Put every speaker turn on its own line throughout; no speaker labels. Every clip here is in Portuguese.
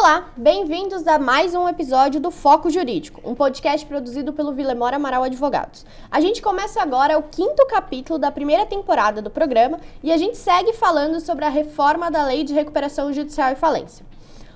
Olá, bem-vindos a mais um episódio do Foco Jurídico, um podcast produzido pelo Vilemor Amaral Advogados. A gente começa agora o 5º capítulo da primeira temporada do programa e a gente segue falando sobre a reforma da Lei de Recuperação Judicial e Falência.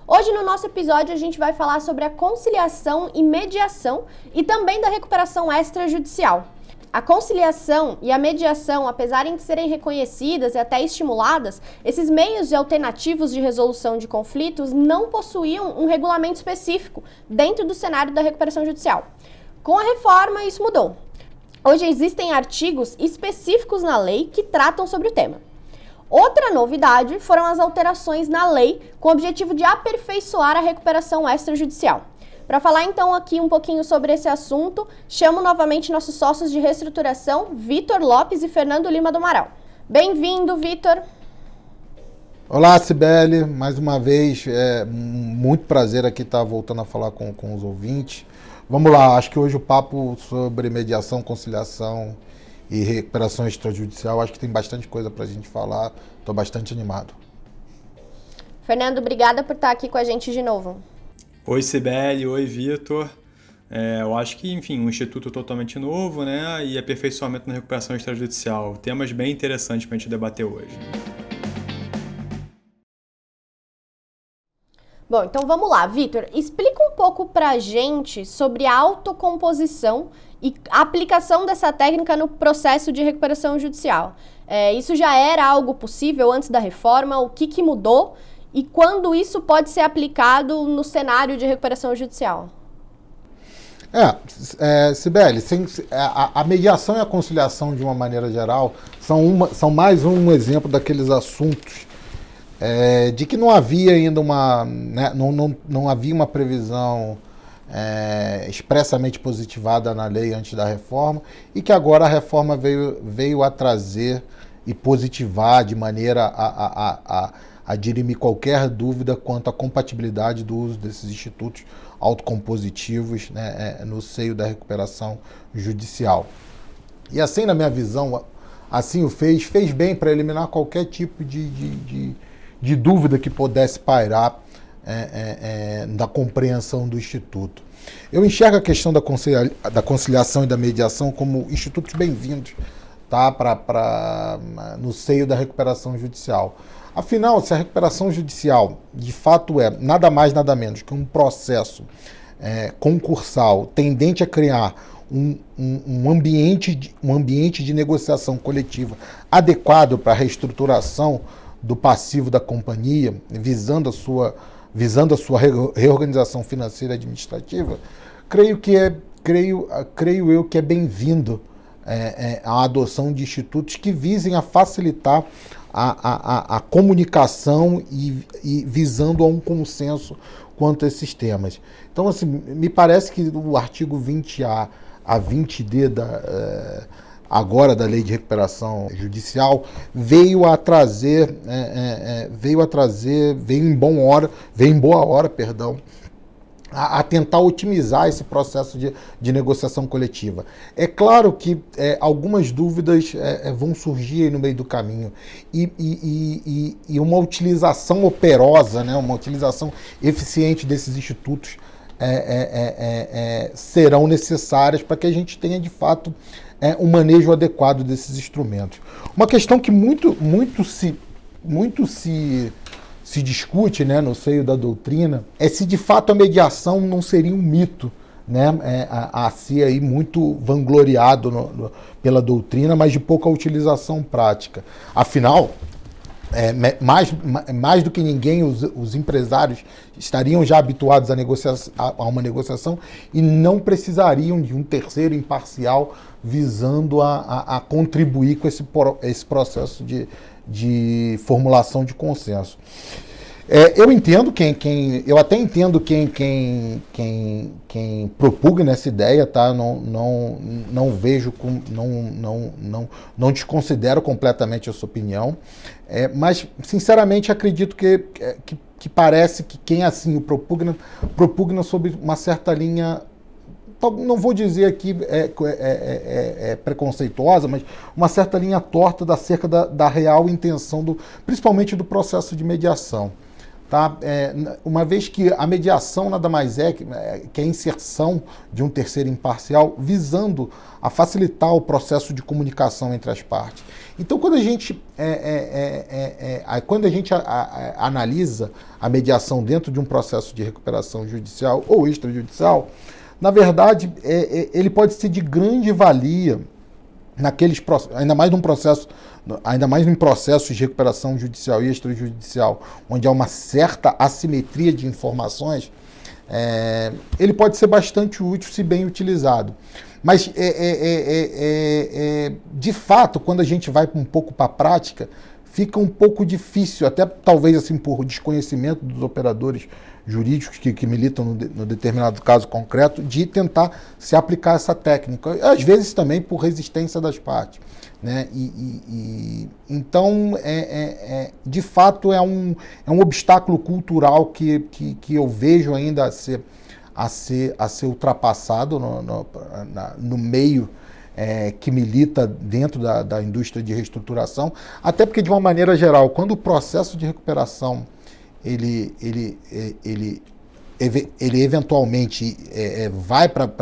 Hoje, no nosso episódio, a gente vai falar sobre a conciliação e mediação e também da recuperação extrajudicial. A conciliação e a mediação, apesar de serem reconhecidas e até estimuladas, esses meios alternativos de resolução de conflitos não possuíam um regulamento específico dentro do cenário da recuperação judicial. Com a reforma, isso mudou. Hoje existem artigos específicos na lei que tratam sobre o tema. Outra novidade foram as alterações na lei com o objetivo de aperfeiçoar a recuperação extrajudicial. Para falar então aqui um pouquinho sobre esse assunto, chamo novamente nossos sócios de reestruturação, Vitor Lopes e Fernando Lima do Amaral. Bem-vindo, Vitor.
Olá, Cibele, mais uma vez, muito prazer aqui estar voltando a falar com os ouvintes. Vamos lá, acho que hoje o papo sobre mediação, conciliação e recuperação extrajudicial, acho que tem bastante coisa para a gente falar, estou bastante animado.
Fernando, obrigada por estar aqui com a gente de novo.
Oi, Cibele, oi, Vitor. Eu acho que, enfim, um instituto totalmente novo, né, e aperfeiçoamento na recuperação extrajudicial. Temas bem interessantes para a gente debater hoje.
Bom, então vamos lá, Vitor. Explica um pouco para a gente sobre a autocomposição e a aplicação dessa técnica no processo de recuperação judicial. Isso já era algo possível antes da reforma? O que mudou? E quando isso pode ser aplicado no cenário de recuperação judicial?
Cibele, a mediação e a conciliação, de uma maneira geral, são mais um exemplo daqueles assuntos de que não havia ainda não havia uma previsão expressamente positivada na lei antes da reforma e que agora a reforma veio a trazer e positivar de maneira a dirimir qualquer dúvida quanto à compatibilidade do uso desses institutos autocompositivos, né, no seio da recuperação judicial. E assim, na minha visão, assim o fez bem para eliminar qualquer tipo de dúvida que pudesse pairar da compreensão do instituto. Eu enxergo a questão da conciliação e da mediação como institutos bem-vindos, tá, no seio da recuperação judicial. Afinal, se a recuperação judicial de fato é nada mais, nada menos que um processo concursal tendente a criar um ambiente de negociação coletiva adequado para a reestruturação do passivo da companhia, visando a sua reorganização financeira e administrativa, creio eu que é bem-vindo a adoção de institutos que visem a facilitar a comunicação e visando a um consenso quanto a esses temas. Então, assim, me parece que o artigo 20A a 20D agora da Lei de Recuperação Judicial veio em boa hora, a tentar otimizar esse processo de negociação coletiva. É claro que algumas dúvidas vão surgir aí no meio do caminho e uma utilização operosa, né, uma utilização eficiente desses institutos serão necessárias para que a gente tenha, de fato, um manejo adequado desses instrumentos. Uma questão que muito se discute, né, no seio da doutrina, é se de fato a mediação não seria um mito, né, a ser aí muito vangloriado pela doutrina, mas de pouca utilização prática. Afinal, mais do que ninguém, os empresários estariam já habituados a uma negociação e não precisariam de um terceiro imparcial visando a contribuir com esse processo de formulação de consenso. Eu até entendo quem propugna nessa ideia, tá? Não vejo, não desconsidero completamente a sua opinião, mas sinceramente acredito que parece que quem assim o propugna sob uma certa linha, não vou dizer aqui preconceituosa, mas uma certa linha torta acerca da real intenção, principalmente do processo de mediação. tá? Uma vez que a mediação nada mais que a inserção de um terceiro imparcial visando a facilitar o processo de comunicação entre as partes. Então, quando a gente analisa a mediação dentro de um processo de recuperação judicial ou extrajudicial, na verdade, ele pode ser de grande valia ainda mais em processos de recuperação judicial e extrajudicial, onde há uma certa assimetria de informações, ele pode ser bastante útil se bem utilizado. Mas, de fato, quando a gente vai um pouco para a prática, fica um pouco difícil, até talvez assim por desconhecimento dos operadores jurídicos que militam no determinado caso concreto, de tentar se aplicar essa técnica, às vezes também por resistência das partes, né? Então, de fato, é um obstáculo cultural que eu vejo ainda a ser ultrapassado no meio que milita dentro da indústria de reestruturação, até porque, de uma maneira geral, quando o processo de recuperação ele eventualmente vai para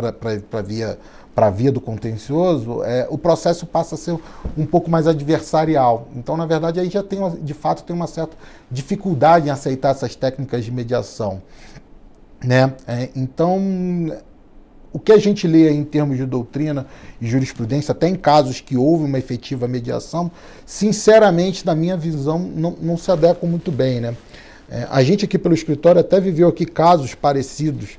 a via do contencioso, o processo passa a ser um pouco mais adversarial. Então, na verdade, aí já de fato tem uma certa dificuldade em aceitar essas técnicas de mediação, né? Então, o que a gente lê em termos de doutrina e jurisprudência, até em casos que houve uma efetiva mediação, sinceramente, na minha visão, não se adequam muito bem, né? A gente aqui pelo escritório até viveu aqui casos parecidos,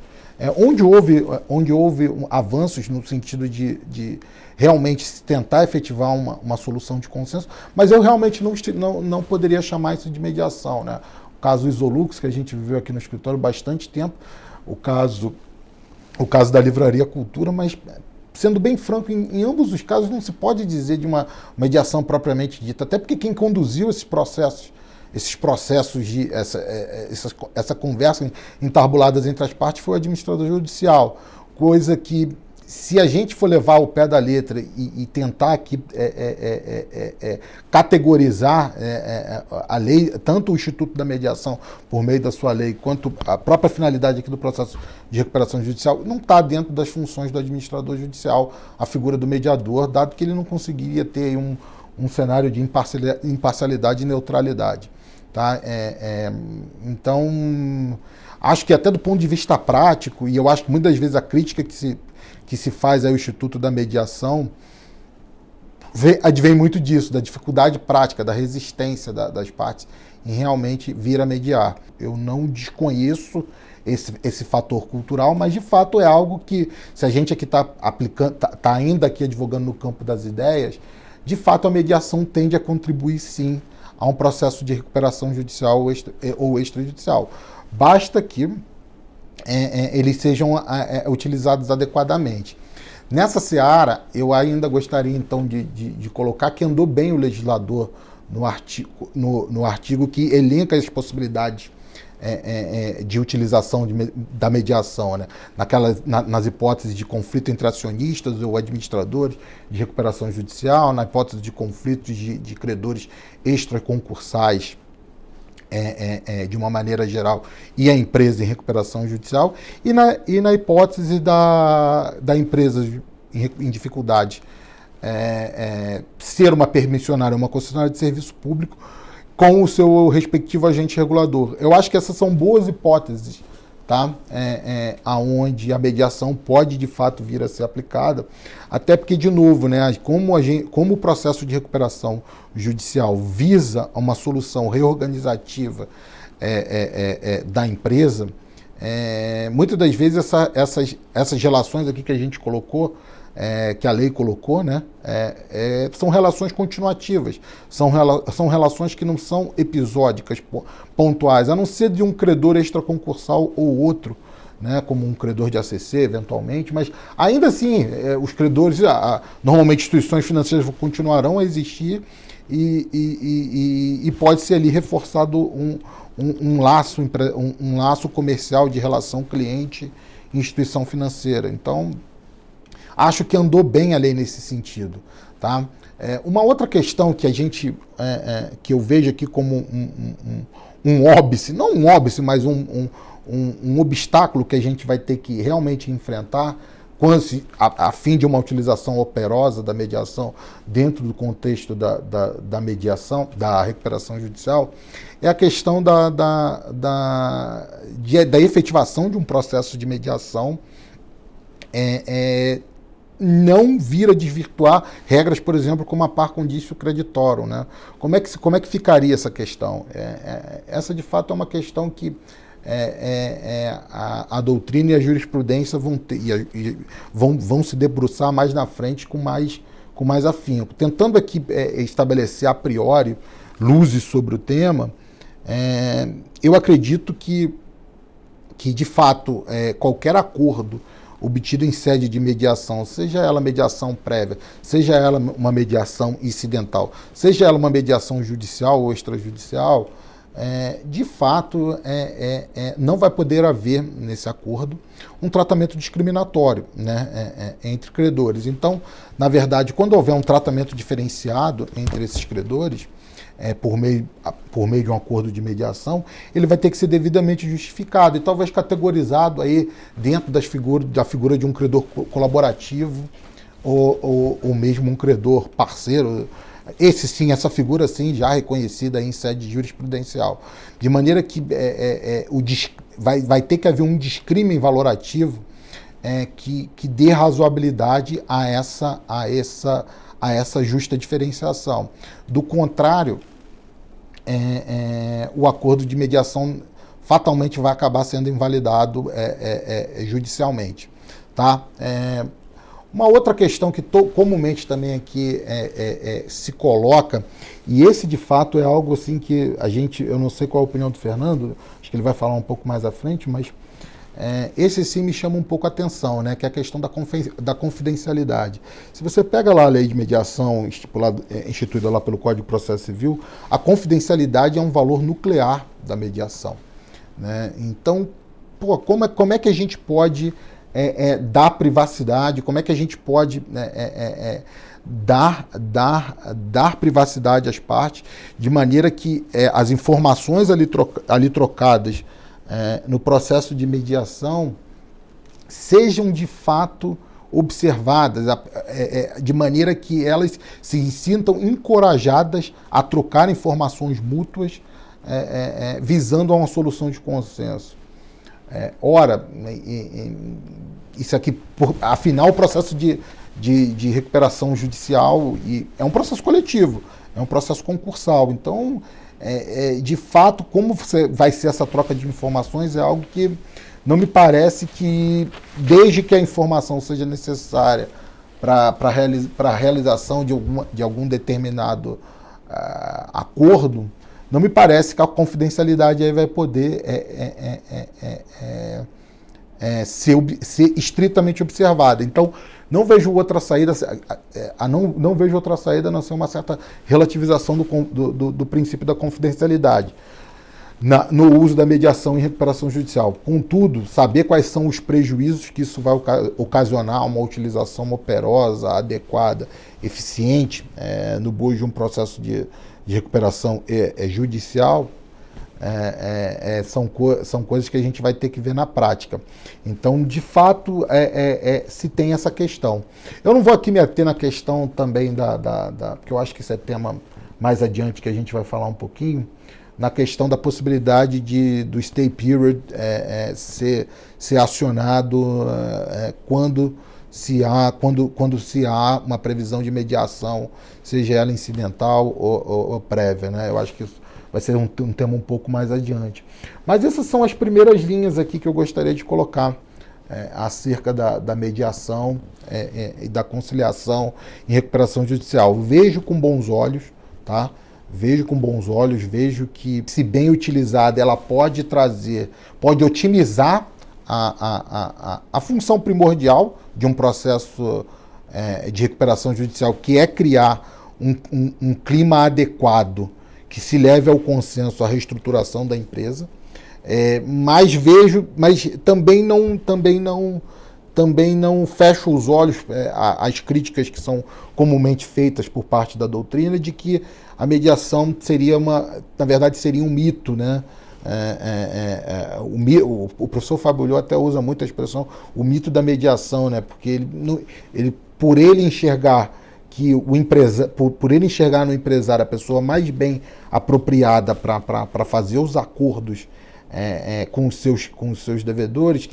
onde houve avanços no sentido de realmente tentar efetivar uma solução de consenso, mas eu realmente não poderia chamar isso de mediação, né? O caso Isolux, que a gente viveu aqui no escritório bastante tempo, o caso da Livraria Cultura, mas, sendo bem franco, em ambos os casos não se pode dizer de uma mediação propriamente dita, até porque quem conduziu esses processos de essa conversa entarbuladas entre as partes foi o administrador judicial, coisa que, se a gente for levar ao pé da letra e tentar aqui categorizar a lei, tanto o Instituto da Mediação por meio da sua lei, quanto a própria finalidade aqui do processo de recuperação judicial, não está dentro das funções do administrador judicial, a figura do mediador, dado que ele não conseguiria ter um cenário de imparcialidade e neutralidade. Tá? Então, acho que até do ponto de vista prático, e eu acho que muitas vezes a crítica que se faz ao Instituto da Mediação advém muito disso, da dificuldade prática, da resistência das partes em realmente vir a mediar. Eu não desconheço esse fator cultural, mas de fato é algo que, se a gente aqui está ainda aqui advogando no campo das ideias, de fato a mediação tende a contribuir sim a um processo de recuperação judicial ou extrajudicial. Basta que eles sejam utilizados adequadamente. Nessa seara, eu ainda gostaria então de colocar que andou bem o legislador no artigo que elenca as possibilidades de utilização da mediação, né? Nas hipóteses de conflito entre acionistas ou administradores de recuperação judicial, na hipótese de conflitos de credores extraconcursais, de uma maneira geral, e a empresa em recuperação judicial, e na hipótese da empresa em dificuldade ser uma permissionária, uma concessionária de serviço público, com o seu respectivo agente regulador. Eu acho que essas são boas hipóteses, tá? Aonde a mediação pode, de fato, vir a ser aplicada, até porque, de novo, né, como o processo de recuperação judicial visa uma solução reorganizativa da empresa, muitas das vezes essas relações aqui que a gente colocou, que a lei colocou, né, são relações continuativas, são relações que não são episódicas, pontuais, a não ser de um credor extraconcursal ou outro, né, como um credor de ACC, eventualmente, mas ainda assim, os credores, normalmente instituições financeiras continuarão a existir e pode ser ali reforçado um laço comercial de relação cliente e instituição financeira. Então, acho que andou bem a lei nesse sentido, tá? Uma outra questão que que eu vejo aqui como óbice, não um óbice, mas um obstáculo que a gente vai ter que realmente enfrentar a fim de uma utilização operosa da mediação dentro do contexto da mediação, da recuperação judicial, é a questão da efetivação de um processo de mediação não vir a desvirtuar regras, por exemplo, como a par conditio creditorum, né? Como é que ficaria essa questão? Essa, de fato, é uma questão que a doutrina e a jurisprudência vão se debruçar mais na frente com mais afinco. Tentando aqui estabelecer a priori luzes sobre o tema, eu acredito que de fato, qualquer acordo obtido em sede de mediação, seja ela mediação prévia, seja ela uma mediação incidental, seja ela uma mediação judicial ou extrajudicial, de fato, não vai poder haver nesse acordo um tratamento discriminatório, né, entre credores. Então, na verdade, quando houver um tratamento diferenciado entre esses credores, por meio de um acordo de mediação, ele vai ter que ser devidamente justificado e talvez categorizado aí dentro da figura de um credor colaborativo ou mesmo um credor parceiro. Essa figura sim já reconhecida em sede jurisprudencial. De maneira que vai ter que haver um discrimen valorativo que dê razoabilidade a essa justa diferenciação. Do contrário, o acordo de mediação fatalmente vai acabar sendo invalidado judicialmente. Tá? Uma outra questão que comumente também aqui se coloca, e esse de fato é algo assim que eu não sei qual a opinião do Fernando, acho que ele vai falar um pouco mais à frente, mas esse sim me chama um pouco a atenção, né, que é a questão da confidencialidade. Se você pega lá a lei de mediação instituída lá pelo Código de Processo Civil, a confidencialidade é um valor nuclear da mediação, né? Então, como é que a gente pode dar privacidade, como é que a gente pode dar privacidade às partes, de maneira que as informações ali trocadas no processo de mediação sejam de fato observadas, de maneira que elas se sintam encorajadas a trocar informações mútuas visando a uma solução de consenso. Ora, isso aqui, afinal, o processo de recuperação judicial é um processo coletivo, é um processo concursal. Então, de fato, como vai ser essa troca de informações é algo que não me parece que, desde que a informação seja necessária para a realização de algum determinado acordo, não me parece que a confidencialidade aí vai poder ser estritamente observada. Então, não vejo outra saída, não vejo outra saída a não ser uma certa relativização do princípio da confidencialidade no uso da mediação em recuperação judicial. Contudo, saber quais são os prejuízos que isso vai ocasionar uma utilização operosa, adequada, eficiente no bojo de um processo de recuperação judicial, são coisas que a gente vai ter que ver na prática. Então, de fato, se tem essa questão. Eu não vou aqui me ater na questão também porque eu acho que isso é tema mais adiante que a gente vai falar um pouquinho, na questão da possibilidade do stay period ser acionado quando se há uma previsão de mediação, seja ela incidental ou prévia, né? Eu acho que isso vai ser um tema um pouco mais adiante. Mas essas são as primeiras linhas aqui que eu gostaria de colocar acerca da mediação e da conciliação em recuperação judicial. Vejo com bons olhos, tá? Vejo com bons olhos, vejo que, se bem utilizada, ela pode otimizar a função primordial de um processo de recuperação judicial, que é criar um clima adequado que se leve ao consenso, à reestruturação da empresa, mas também também não fecho os olhos às críticas que são comumente feitas por parte da doutrina de que a mediação seria na verdade seria um mito, né? O professor Fabulho até usa muito a expressão o mito da mediação, né? Porque por ele enxergar que por ele enxergar no empresário a pessoa mais bem apropriada para fazer os acordos com os seus devedores,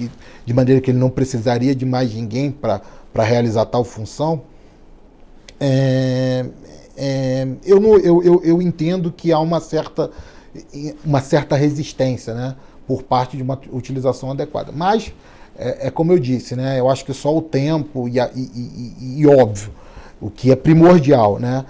de maneira que ele não precisaria de mais ninguém para realizar tal função, eu entendo que há uma certa resistência, né, por parte de uma utilização adequada. Mas, como eu disse, né, eu acho que só o tempo e óbvio, o que é primordial, né,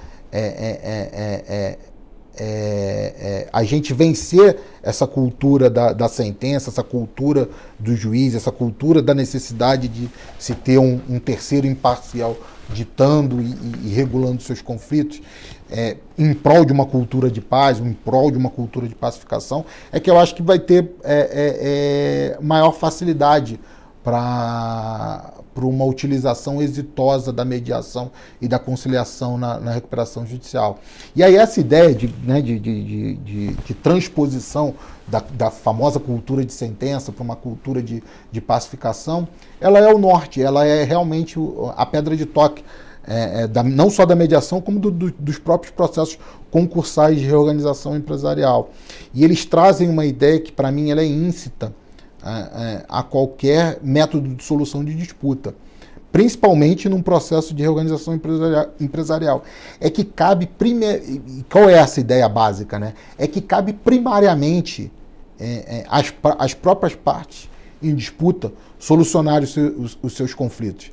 a gente vencer essa cultura da sentença, essa cultura do juiz, essa cultura da necessidade de se ter um terceiro imparcial ditando e regulando seus conflitos, em prol de uma cultura de paz, em prol de uma cultura de pacificação, que eu acho que vai ter maior facilidade para uma utilização exitosa da mediação e da conciliação na recuperação judicial. E aí essa ideia de transposição da famosa cultura de sentença para uma cultura de pacificação, ela é o norte, ela é realmente a pedra de toque, não só da mediação, como dos próprios processos concursais de reorganização empresarial. E eles trazem uma ideia que, para mim, ela é íncita a qualquer método de solução de disputa, principalmente num processo de reorganização empresarial. Que cabe qual é essa ideia básica, né? Que cabe primariamente as próprias partes em disputa solucionar os seus conflitos.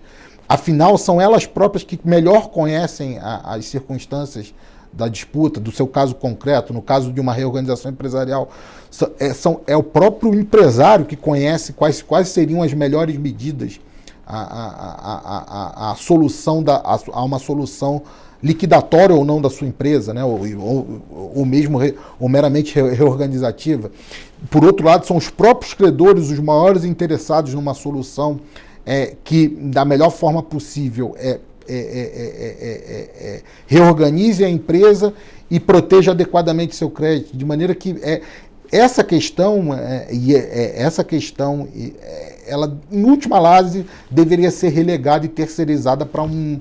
Afinal, são elas próprias que melhor conhecem as circunstâncias da disputa, do seu caso concreto. No caso de uma reorganização empresarial, é o próprio empresário que conhece quais seriam as melhores medidas a uma solução liquidatória ou não da sua empresa, né? ou mesmo ou meramente reorganizativa. Por outro lado, são os próprios credores os maiores interessados numa solução que, da melhor forma possível, reorganize a empresa e proteja adequadamente seu crédito, de maneira que essa questão, ela, em última análise, deveria ser relegada e terceirizada para um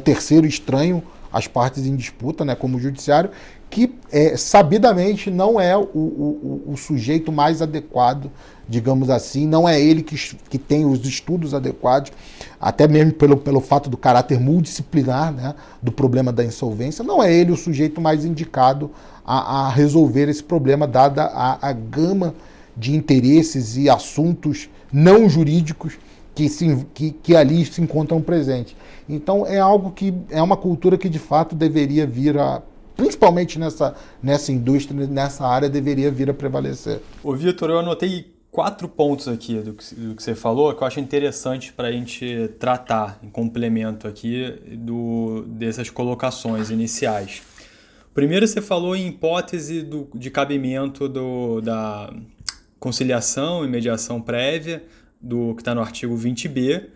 terceiro estranho às partes em disputa, né, como o judiciário, que sabidamente não é o sujeito mais adequado, digamos assim, não é ele que tem os estudos adequados, até mesmo pelo fato do caráter multidisciplinar, né, do problema da insolvência, não é ele o sujeito mais indicado a resolver esse problema, dada a gama de interesses e assuntos não jurídicos que ali se encontram presentes. Então é algo que é uma cultura que de fato deveria vir principalmente nessa indústria, nessa área, deveria vir a prevalecer.
Ô Vitor, eu anotei 4 pontos aqui do que você falou, que eu acho interessante para a gente tratar em complemento aqui dessas colocações iniciais. Primeiro, você falou em hipótese de cabimento da conciliação e mediação prévia, que está no artigo 20b.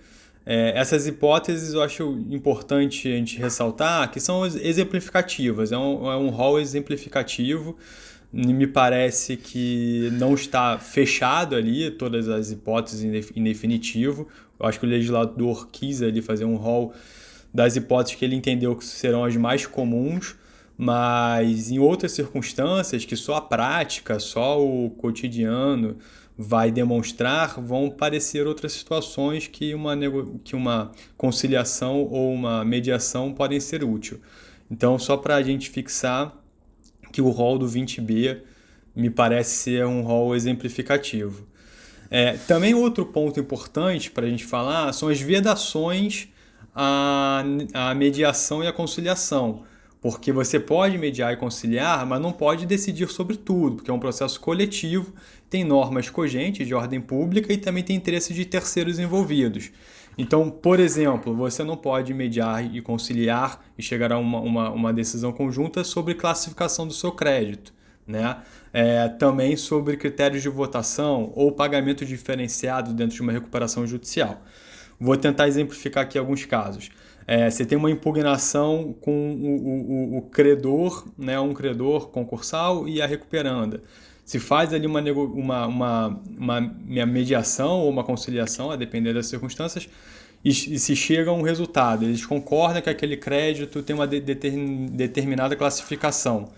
Essas hipóteses eu acho importante a gente ressaltar que são exemplificativas, é um rol exemplificativo. Me parece que não está fechado ali todas as hipóteses em definitivo. Eu acho que o legislador quis ali fazer um rol das hipóteses que ele entendeu que serão as mais comuns, mas em outras circunstâncias que só a prática, só o cotidiano vai demonstrar, vão parecer outras situações que uma conciliação ou uma mediação podem ser útil. Então, só para a gente fixar que o rol do 20b me parece ser um rol exemplificativo. Também outro ponto importante para a gente falar são as vedações à mediação e à conciliação. Porque você pode mediar e conciliar, mas não pode decidir sobre tudo, porque é um processo coletivo, tem normas cogentes de ordem pública e também tem interesse de terceiros envolvidos. Então, por exemplo, você não pode mediar e conciliar e chegar a uma decisão conjunta sobre classificação do seu crédito. né? Também sobre critérios de votação ou pagamento diferenciado dentro de uma recuperação judicial. Vou tentar exemplificar aqui alguns casos. Você tem uma impugnação com o credor, né, um credor concursal e a recuperanda. Se faz ali uma mediação ou uma conciliação, a depender das circunstâncias, e se chega a um resultado. Eles concordam que aquele crédito tem uma determinada classificação.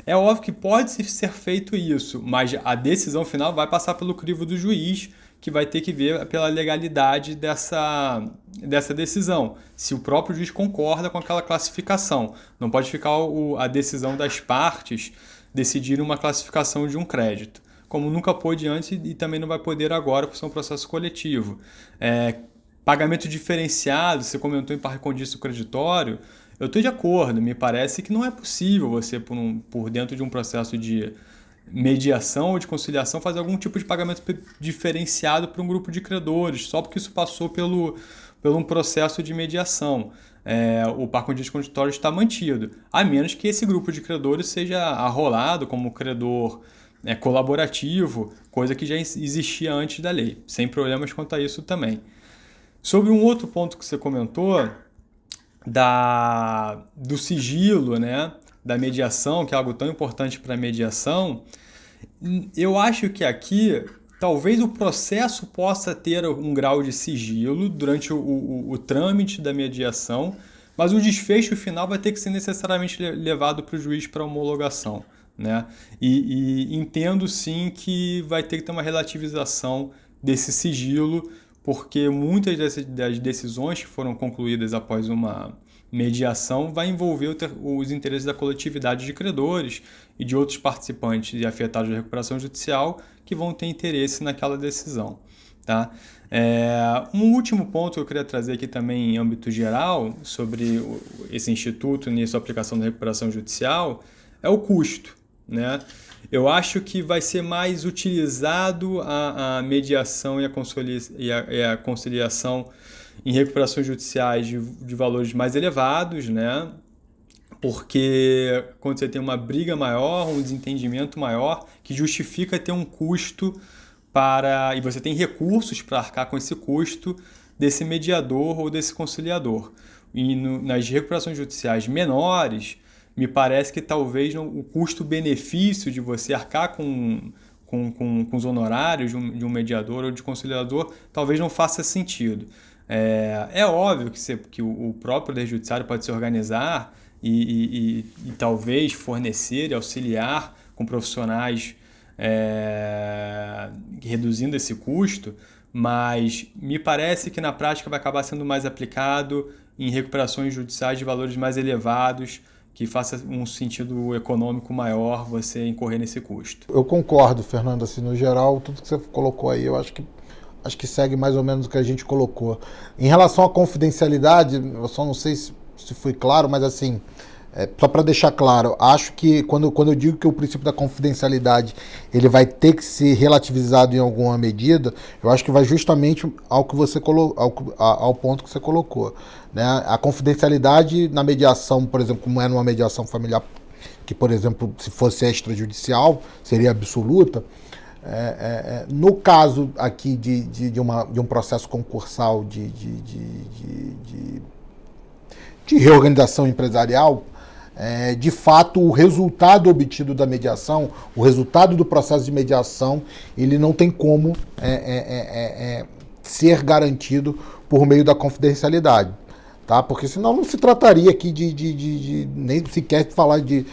É óbvio que pode ser feito isso, mas a decisão final vai passar pelo crivo do juiz, que vai ter que ver pela legalidade dessa decisão, se o próprio juiz concorda com aquela classificação. Não pode ficar a decisão das partes decidir uma classificação de um crédito, como nunca pôde antes e também não vai poder agora por ser um processo coletivo. Pagamento diferenciado, você comentou em par condício creditório, eu estou de acordo, me parece que não é possível você, por dentro de um processo de mediação ou de conciliação, fazer algum tipo de pagamento diferenciado para um grupo de credores, só porque isso passou por um processo de mediação. O par condício creditório está mantido, a menos que esse grupo de credores seja arrolado como credor colaborativo, coisa que já existia antes da lei, sem problemas quanto a isso também. Sobre um outro ponto que você comentou, do sigilo, né, da mediação, que é algo tão importante para a mediação, eu acho que aqui talvez o processo possa ter um grau de sigilo durante o trâmite da mediação, mas o desfecho final vai ter que ser necessariamente levado para o juiz para homologação, né? E entendo sim que vai ter que ter uma relativização desse sigilo, porque muitas das decisões que foram concluídas após uma mediação vai envolver os interesses da coletividade de credores e de outros participantes e afetados da recuperação judicial que vão ter interesse naquela decisão. Tá? Um último ponto que eu queria trazer aqui também em âmbito geral sobre esse instituto e sua aplicação da recuperação judicial é o custo, né? Eu acho que vai ser mais utilizado a mediação e a conciliação em recuperações judiciais de valores mais elevados, né? Porque quando você tem uma briga maior, um desentendimento maior, que justifica ter um custo e você tem recursos para arcar com esse custo desse mediador ou desse conciliador. E nas recuperações judiciais menores, me parece que talvez o custo-benefício de você arcar com os honorários de um mediador ou de conciliador talvez não faça sentido. É óbvio que o próprio Poder Judiciário pode se organizar e talvez fornecer e auxiliar com profissionais reduzindo esse custo, mas me parece que na prática vai acabar sendo mais aplicado em recuperações judiciais de valores mais elevados, que faça um sentido econômico maior você incorrer nesse custo.
Eu concordo, Fernando, assim, no geral, tudo que você colocou aí, eu acho que segue mais ou menos o que a gente colocou. Em relação à confidencialidade, eu só não sei se foi claro, mas assim, só para deixar claro, acho que quando eu digo que o princípio da confidencialidade ele vai ter que ser relativizado em alguma medida, eu acho que vai justamente ao ponto que você colocou, né? A confidencialidade na mediação, por exemplo, como é numa mediação familiar, que, por exemplo, se fosse extrajudicial, seria absoluta. No caso aqui de um processo concursal de reorganização empresarial, de fato, o resultado obtido da mediação, o resultado do processo de mediação, ele não tem como ser garantido por meio da confidencialidade, tá? Porque senão não se trataria aqui nem sequer de falar de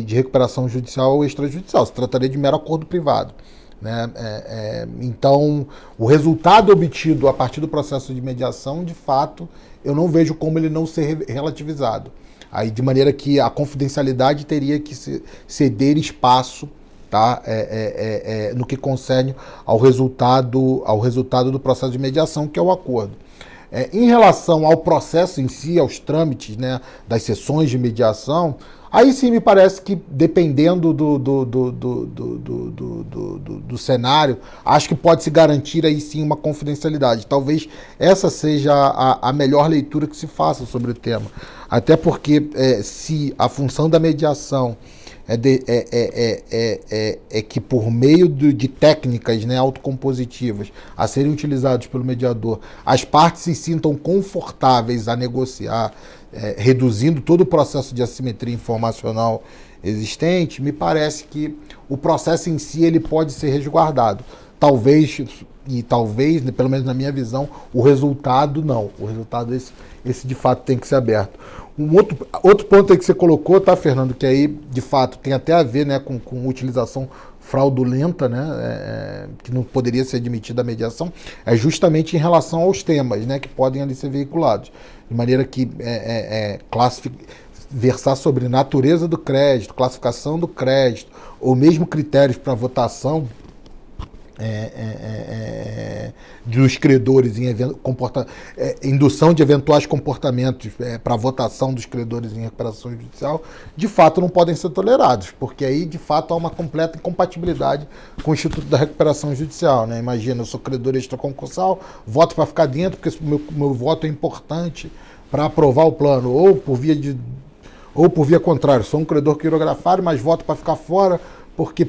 recuperação judicial ou extrajudicial, se trataria de mero acordo privado, né? Então, o resultado obtido a partir do processo de mediação, de fato, eu não vejo como ele não ser relativizado. Aí, de maneira que a confidencialidade teria que ceder espaço, tá? No que concerne ao resultado do processo de mediação, que é o acordo. Em relação ao processo em si, aos trâmites, né, das sessões de mediação, aí sim me parece que, dependendo do cenário, acho que pode se garantir aí sim uma confidencialidade. Talvez essa seja a melhor leitura que se faça sobre o tema. Até porque se a função da mediação é que por meio de técnicas, né, autocompositivas a serem utilizadas pelo mediador, as partes se sintam confortáveis a negociar, reduzindo todo o processo de assimetria informacional existente, me parece que o processo em si ele pode ser resguardado. Talvez, pelo menos na minha visão, o resultado não. O resultado esse de fato tem que ser aberto. Um outro ponto aí que você colocou, tá, Fernando, que aí de fato tem até a ver, né, com utilização fraudulenta, né, que não poderia ser admitida a mediação, é justamente em relação aos temas, né, que podem ali ser veiculados. De maneira que versar sobre natureza do crédito, classificação do crédito, ou mesmo critérios para votação dos credores em indução de eventuais comportamentos para votação dos credores em recuperação judicial, de fato não podem ser tolerados, porque aí de fato há uma completa incompatibilidade com o Instituto da Recuperação Judicial, né? Imagina, eu sou credor extraconcursal, voto para ficar dentro porque meu voto é importante para aprovar o plano, ou por via contrária, sou um credor quirografário, mas voto para ficar fora porque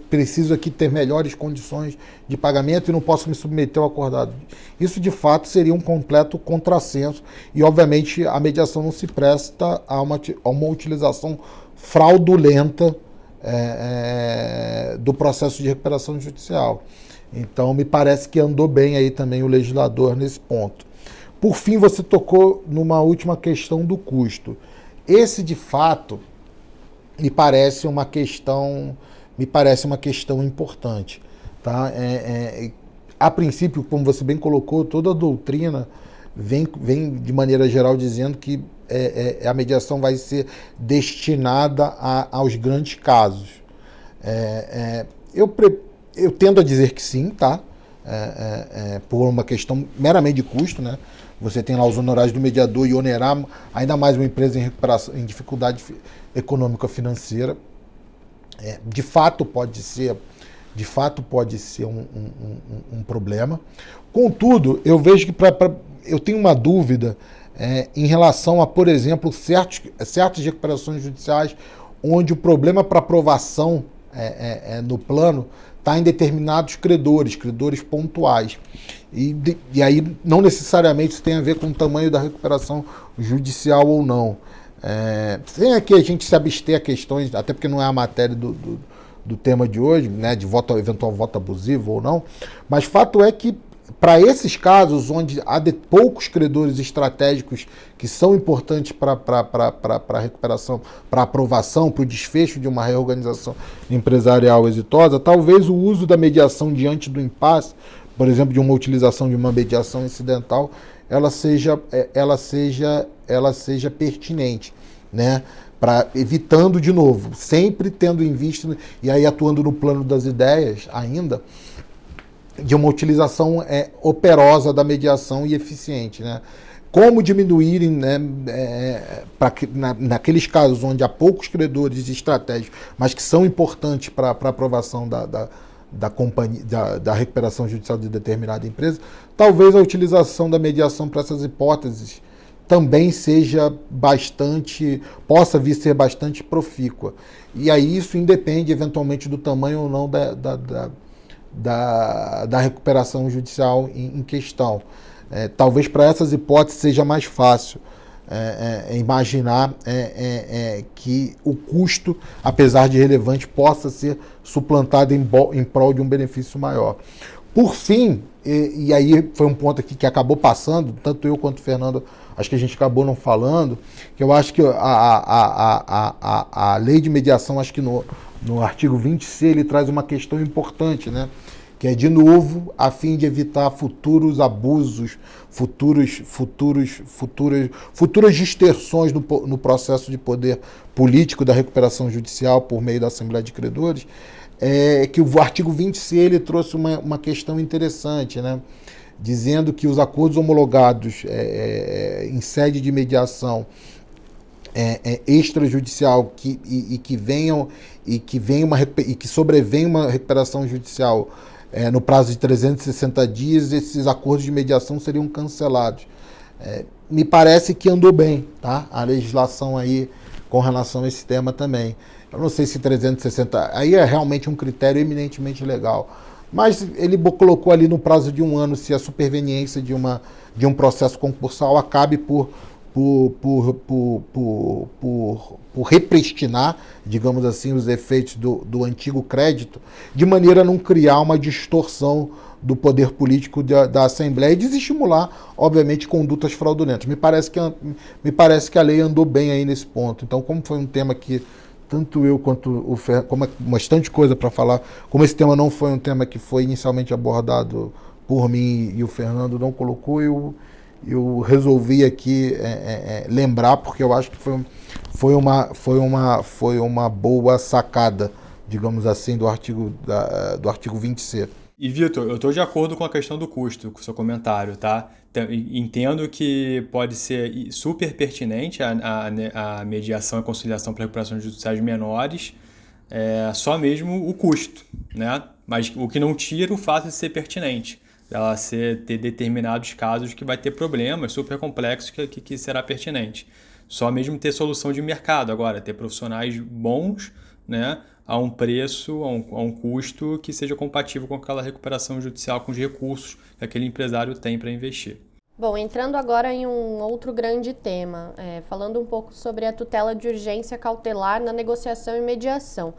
preciso aqui ter melhores condições de pagamento e não posso me submeter ao acordado. Isso, de fato, seria um completo contrassenso e, obviamente, a mediação não se presta a uma utilização fraudulenta do processo de recuperação judicial. Então, me parece que andou bem aí também o legislador nesse ponto. Por fim, você tocou numa última questão do custo. Esse, de fato, me parece uma questão importante. Tá? A princípio, como você bem colocou, toda a doutrina vem de maneira geral dizendo que a mediação vai ser destinada aos grandes casos. Eu tendo a dizer que sim, tá? Por uma questão meramente de custo, né? Você tem lá os honorários do mediador e onerar ainda mais uma empresa em recuperação, em dificuldade econômica financeira. De fato pode ser um problema. Contudo, eu vejo que eu tenho uma dúvida em relação a, por exemplo, certas recuperações judiciais onde o problema para aprovação no plano está em determinados credores pontuais. E aí não necessariamente isso tem a ver com o tamanho da recuperação judicial ou não. Sem aqui a gente se abster a questões, até porque não é a matéria do tema de hoje, né, de eventual voto abusivo ou não, mas fato é que para esses casos onde há poucos credores estratégicos que são importantes para a recuperação, para a aprovação, para o desfecho de uma reorganização empresarial exitosa, talvez o uso da mediação diante do impasse, por exemplo, de uma utilização de uma mediação incidental, ela seja pertinente, né? Evitando, de novo, sempre tendo em vista, e aí atuando no plano das ideias ainda, de uma utilização operosa da mediação e eficiente, né? Como diminuírem, né, naqueles casos onde há poucos credores estratégicos, mas que são importantes para a aprovação da recuperação judicial de determinada empresa, talvez a utilização da mediação para essas hipóteses também possa vir a ser bastante profícua. E aí isso independe eventualmente do tamanho ou não da recuperação judicial em questão. Talvez para essas hipóteses seja mais fácil imaginar que o custo, apesar de relevante, possa ser suplantado em prol de um benefício maior. Por fim, e aí foi um ponto aqui que acabou passando, tanto eu quanto o Fernando, acho que a gente acabou não falando, que eu acho que a lei de mediação, acho que no artigo 20C, ele traz uma questão importante, né? Que é, de novo, a fim de evitar futuros abusos, futuras distorções no processo de poder político da recuperação judicial por meio da Assembleia de Credores, que o artigo 20C ele trouxe uma questão interessante, né? Dizendo que os acordos homologados em sede de mediação extrajudicial que sobrevenha uma recuperação judicial no prazo de 360 dias, esses acordos de mediação seriam cancelados. Me parece que andou bem, tá? A legislação aí com relação a esse tema também. Eu não sei se 360... Aí é realmente um critério eminentemente legal. Mas ele colocou ali no prazo de 1 ano se a superveniência de um processo concursal acabe por repristinar, digamos assim, os efeitos do antigo crédito, de maneira a não criar uma distorção do poder político da Assembleia e desestimular, obviamente, condutas fraudulentas. Me parece que a lei andou bem aí nesse ponto. Então, como foi um tema que tanto eu quanto o Fernando, como é bastante coisa para falar, como esse tema não foi um tema que foi inicialmente abordado por mim e o Fernando não colocou, eu resolvi aqui lembrar, porque eu acho que foi uma boa sacada, digamos assim, do artigo 20C.
E, Vitor, eu estou de acordo com a questão do custo, com o seu comentário, tá? Entendo que pode ser super pertinente a mediação e conciliação para recuperações judiciais menores, só mesmo o custo, né? Mas o que não tira o fato de ser pertinente, ela ter determinados casos que vai ter problemas super complexos que será pertinente. Só mesmo ter solução de mercado agora, ter profissionais bons, né? A um preço, a um custo que seja compatível com aquela recuperação judicial, com os recursos que aquele empresário tem para investir.
Bom, entrando agora em um outro grande tema, falando um pouco sobre a tutela de urgência cautelar na negociação e mediação.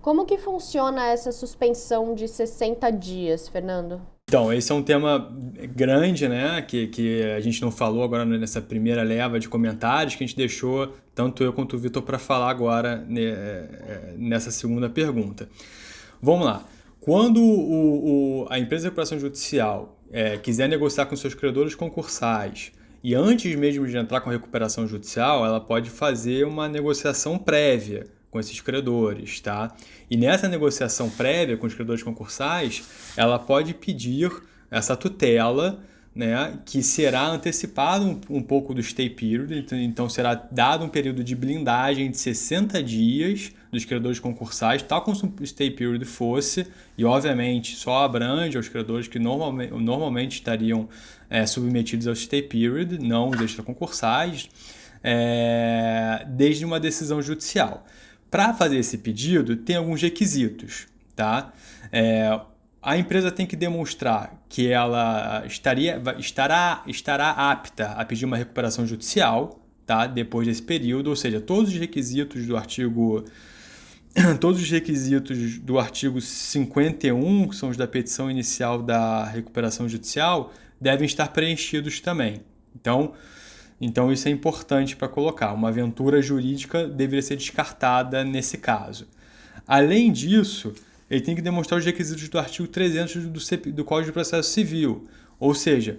Como que funciona essa suspensão de 60 dias, Fernando?
Então, esse é um tema grande, né, que a gente não falou agora nessa primeira leva de comentários, que a gente deixou tanto eu quanto o Vitor para falar agora nessa segunda pergunta. Vamos lá. Quando a empresa de recuperação judicial quiser negociar com seus credores concursais e antes mesmo de entrar com a recuperação judicial, ela pode fazer uma negociação prévia com esses credores, tá? E nessa negociação prévia com os credores concursais, ela pode pedir essa tutela, né, que será antecipado um pouco do stay period, então será dado um período de blindagem de 60 dias dos credores concursais, tal como se o stay period fosse, e obviamente só abrange aos credores que normalmente estariam submetidos ao stay period, não os extraconcursais, desde uma decisão judicial. Para fazer esse pedido, tem alguns requisitos, tá? A empresa tem que demonstrar que ela estará apta a pedir uma recuperação judicial, tá? Depois desse período, ou seja, todos os requisitos do artigo 51, que são os da petição inicial da recuperação judicial, devem estar preenchidos também. Então isso é importante para colocar. Uma aventura jurídica deveria ser descartada nesse caso. Além disso, ele tem que demonstrar os requisitos do artigo 300 do Código de Processo Civil, ou seja,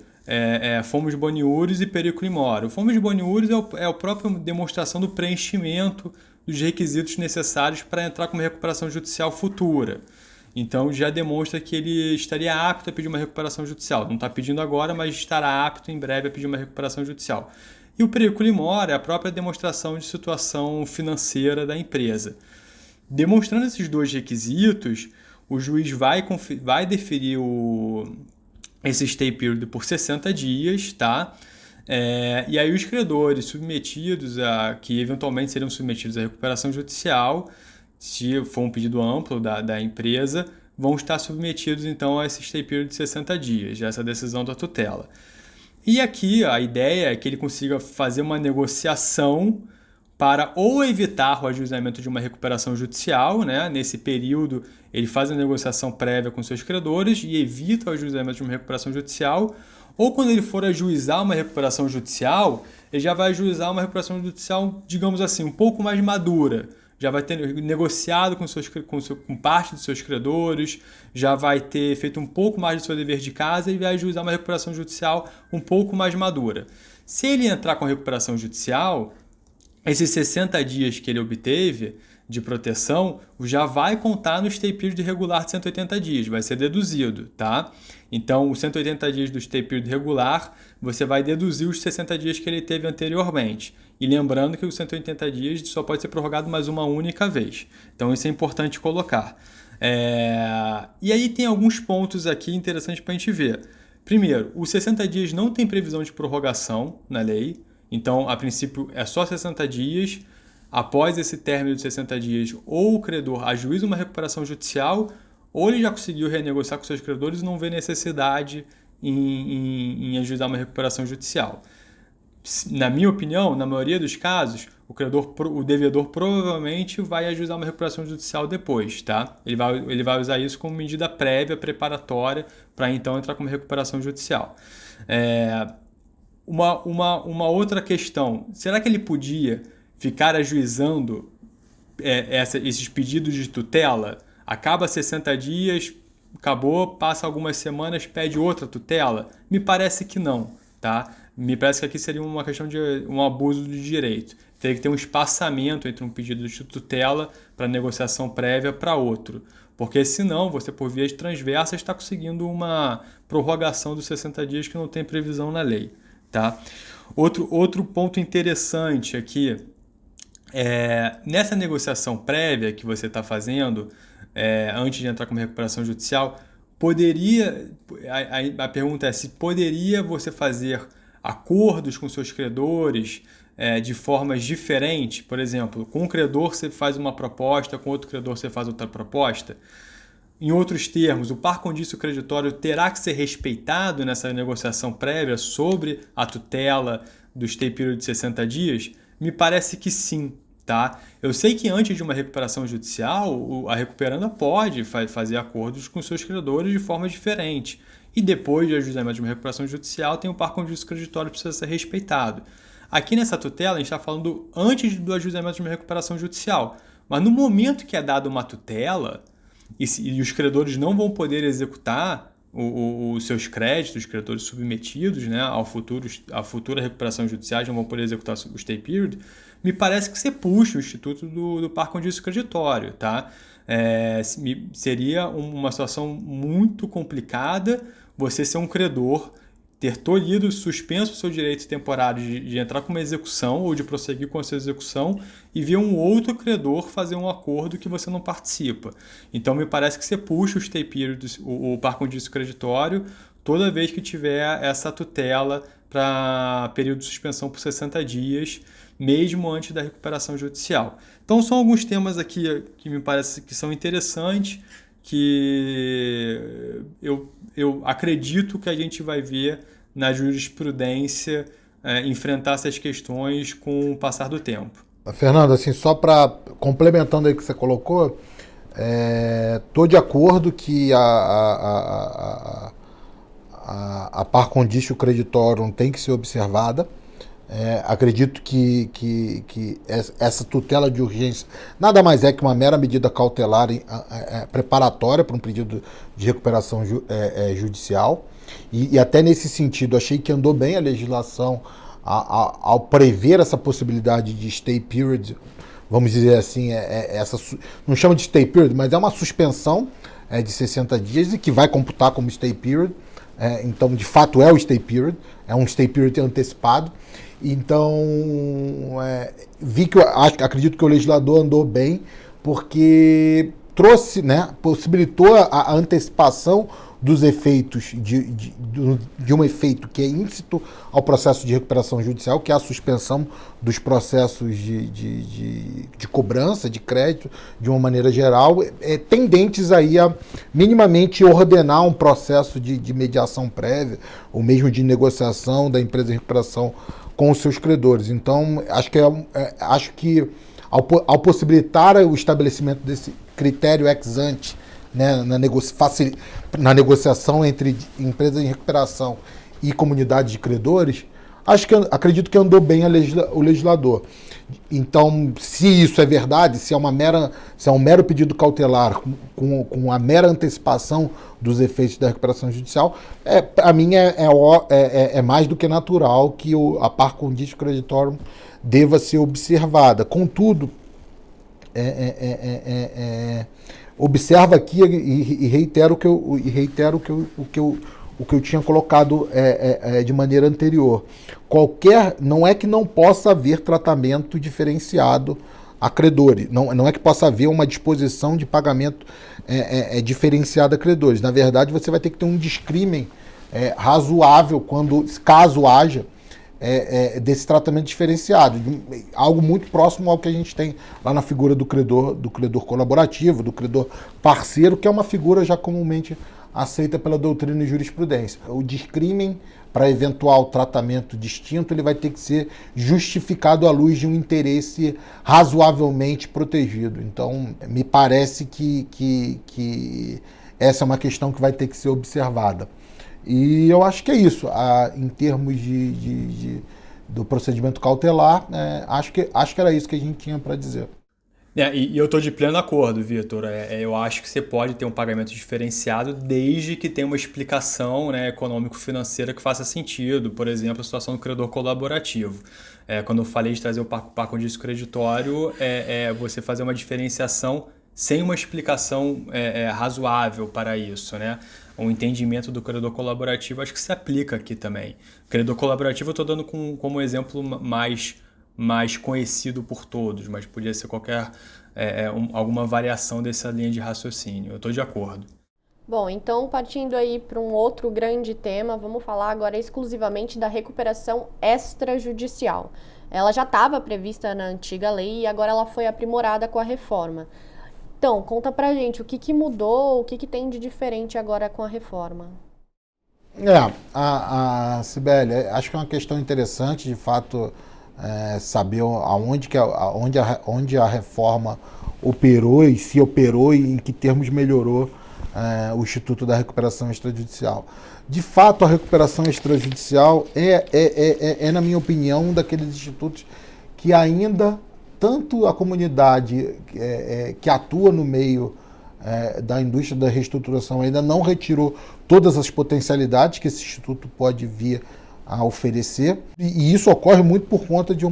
fomos boniuris e periculo in mora. O fomos boniuris é a própria demonstração do preenchimento dos requisitos necessários para entrar com uma recuperação judicial futura. Então já demonstra que ele estaria apto a pedir uma recuperação judicial. Não está pedindo agora, mas estará apto em breve a pedir uma recuperação judicial. E o periculo in mora é a própria demonstração de situação financeira da empresa. Demonstrando esses dois requisitos, o juiz vai deferir esse stay period por 60 dias, tá? E aí os credores submetidos que eventualmente seriam submetidos à recuperação judicial, se for um pedido amplo da empresa, vão estar submetidos então a esse stay period de 60 dias, essa decisão da tutela. E aqui a ideia é que ele consiga fazer uma negociação para ou evitar o ajuizamento de uma recuperação judicial, né? Nesse período ele faz a negociação prévia com seus credores e evita o ajuizamento de uma recuperação judicial, ou quando ele for ajuizar uma recuperação judicial, ele já vai ajuizar uma recuperação judicial, digamos assim, um pouco mais madura, já vai ter negociado com parte dos seus credores, já vai ter feito um pouco mais do seu dever de casa e vai ajuizar uma recuperação judicial um pouco mais madura. Se ele entrar com a recuperação judicial, esses 60 dias que ele obteve de proteção já vai contar no stay period regular de 180 dias, vai ser deduzido, tá? Então, os 180 dias do stay period regular, você vai deduzir os 60 dias que ele teve anteriormente. E lembrando que os 180 dias só pode ser prorrogado mais uma única vez. Então, isso é importante colocar. E aí tem alguns pontos aqui interessantes para a gente ver. Primeiro, os 60 dias não tem previsão de prorrogação na lei. Então, a princípio, é só 60 dias. após esse término de 60 dias, ou o credor ajuiza uma recuperação judicial, ou ele já conseguiu renegociar com seus credores e não vê necessidade em ajuizar uma recuperação judicial. Na minha opinião, na maioria dos casos, o devedor provavelmente vai ajuizar uma recuperação judicial depois, tá? Ele vai usar isso como medida prévia, preparatória, para então entrar com uma recuperação judicial. Uma outra questão, será que ele podia ficar ajuizando esses pedidos de tutela? Acaba 60 dias, acabou, passa algumas semanas, pede outra tutela? Me parece que não, tá? Me parece que aqui seria uma questão de um abuso de direito. Teria que ter um espaçamento entre um pedido de tutela para negociação prévia para outro. Porque senão, você por vias transversas está conseguindo uma prorrogação dos 60 dias que não tem previsão na lei. Tá? Outro ponto interessante aqui, nessa negociação prévia que você está fazendo, antes de entrar com uma recuperação judicial, a pergunta é se poderia você fazer acordos com seus credores de formas diferentes. Por exemplo, com um credor você faz uma proposta, com outro credor você faz outra proposta. Em outros termos, o par condício creditório terá que ser respeitado nessa negociação prévia sobre a tutela do stay period de 60 dias? Me parece que sim. Tá? Eu sei que antes de uma recuperação judicial, a recuperanda pode fazer acordos com seus credores de forma diferente. E depois de ajuizamento de uma recuperação judicial, tem o par condício creditório que precisa ser respeitado. Aqui nessa tutela, a gente está falando antes do ajuizamento de uma recuperação judicial. Mas no momento que é dada uma tutela, e os credores não vão poder executar os seus créditos, os credores submetidos, né, à futura recuperação judicial, não vão poder executar o stay period, me parece que você puxa o instituto do par condício creditório. Tá? Seria uma situação muito complicada você ser um credor, ter tolhido, suspenso o seu direito temporário de entrar com uma execução ou de prosseguir com a sua execução e ver um outro credor fazer um acordo que você não participa. Então, me parece que você puxa o stay period, o par condício creditório, toda vez que tiver essa tutela para período de suspensão por 60 dias, mesmo antes da recuperação judicial. Então, são alguns temas aqui que me parece que são interessantes, que eu acredito que a gente vai ver na jurisprudência enfrentar essas questões com o passar do tempo.
Fernando, assim, só para complementando aí o que você colocou, estou de acordo que a par condício creditório tem que ser observada. Acredito que essa tutela de urgência nada mais é que uma mera medida cautelar preparatória para um pedido de recuperação judicial. E até nesse sentido, achei que andou bem a legislação ao prever essa possibilidade de stay period, vamos dizer assim, não chama de stay period, mas é uma suspensão de 60 dias e que vai computar como stay period. Então, de fato, é o stay period, é um stay period antecipado. Então, acredito que o legislador andou bem, porque trouxe, possibilitou a antecipação dos efeitos de um efeito que é íncito ao processo de recuperação judicial, que é a suspensão dos processos de cobrança, de crédito, de uma maneira geral, tendentes aí a minimamente ordenar um processo de mediação prévia, ou mesmo de negociação da empresa de recuperação com os seus credores. Então, acho que ao possibilitar o estabelecimento desse critério ex ante, né, na negociação entre empresas em recuperação e comunidade de credores, acredito que andou bem o legislador. Então, se isso é verdade, se é um mero pedido cautelar com a mera antecipação dos efeitos da recuperação judicial, para mim é mais do que natural que a par condício creditório deva ser observada. Contudo, observa aqui e reitero o que eu tinha colocado de maneira anterior. Não é que não possa haver tratamento diferenciado a credores, não é que possa haver uma disposição de pagamento diferenciada a credores. Na verdade, você vai ter que ter um discrimen razoável caso haja desse tratamento diferenciado, algo muito próximo ao que a gente tem lá na figura do credor colaborativo, do credor parceiro, que é uma figura já comumente aceita pela doutrina e jurisprudência. O discrimen para eventual tratamento distinto, ele vai ter que ser justificado à luz de um interesse razoavelmente protegido. Então, me parece que essa é uma questão que vai ter que ser observada. E eu acho que é isso. Em termos do procedimento cautelar, acho que era isso que a gente tinha para dizer.
E eu estou de pleno acordo, Vitor. Eu acho que você pode ter um pagamento diferenciado desde que tenha uma explicação, né, econômico-financeira que faça sentido. Por exemplo, a situação do credor colaborativo. Quando eu falei de trazer o par condício creditório, você fazer uma diferenciação sem uma explicação razoável para isso, né? O entendimento do credor colaborativo acho que se aplica aqui também. O credor colaborativo eu estou dando como exemplo mais conhecido por todos, mas podia ser alguma variação dessa linha de raciocínio. Eu estou de acordo.
Bom, então partindo aí para um outro grande tema, vamos falar agora exclusivamente da recuperação extrajudicial. Ela já estava prevista na antiga lei e agora ela foi aprimorada com a reforma. Então, conta pra gente o que mudou, o que tem de diferente agora com a reforma.
Sibeli, acho que é uma questão interessante, de fato, saber onde a reforma operou e se operou e em que termos melhorou o Instituto da Recuperação Extrajudicial. De fato, a recuperação extrajudicial na minha opinião, um daqueles institutos que ainda tanto a comunidade que atua no meio da indústria da reestruturação ainda não retirou todas as potencialidades que esse instituto pode vir a oferecer, e isso ocorre muito por conta de